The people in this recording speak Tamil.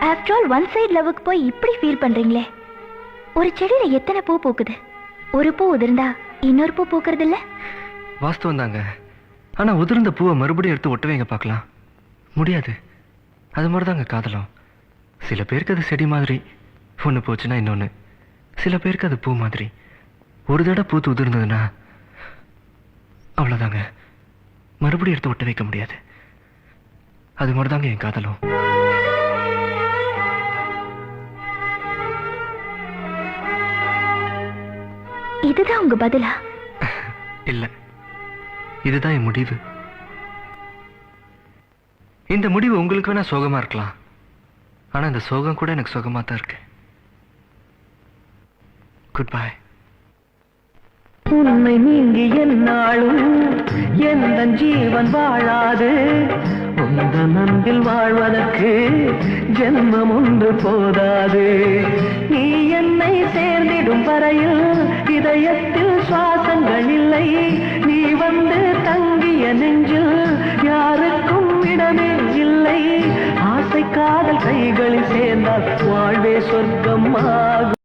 ஆஃப்டர் ஆல் ஒன் சைடு லவ்வுக்கு போய் இப்படி ஃபீல் பண்றீங்களே. ஒரு செடியில எத்தனை பூ பூக்குது, ஒரு பூ உதிர்ந்தா இன்னொரு பூ பூக்குறது இல்ல? வாஸ்தவம் தாங்க. ஆனா உதிர்ந்த பூவை மறுபடியும் எடுத்து ஒட்ட வைங்க பார்க்கலாம். முடியாது. அது மாதிரி தாங்க காதலும். சில பேருக்கு அது செடி மாதிரி, ஒன்று போச்சுன்னா இன்னொன்று. சில பேருக்கு அது பூ மாதிரி, ஒரு தடவை பூத்து உதிர்ந்ததுன்னா அவ்வளோதாங்க, மறுபடியும் எடுத்து ஒட்ட வைக்க முடியாது. அது மாதிரி தாங்க என் காதலும். இதுதான் உங்க பதிலா? இல்ல, இதுதான் என் முடிவு. இந்த முடிவு உங்களுக்கு வேணா சோகமா இருக்கலாம், ஆனா இந்த சோகம் கூட எனக்கு சோகமா தான் இருக்கு. Good bye. உன்னை நீங்கி என்னாலும் எந்த ஜீவன் வாழாது. உந்த நம்பில் வாழ்வதற்கு ஜென்மம் ஒன்று போதாது. நீ என்னை சேர்ந்திடும் வரையில் இதயத்தில் சுவாசங்கள் இல்லை. நீ வந்து தங்கிய நெஞ்சில் யாருக்கும் இடமே இல்லை. ஆசை காதல் கைகளில் சேர்ந்தால் வாழ்வே சொர்க்கம் ஆகும்.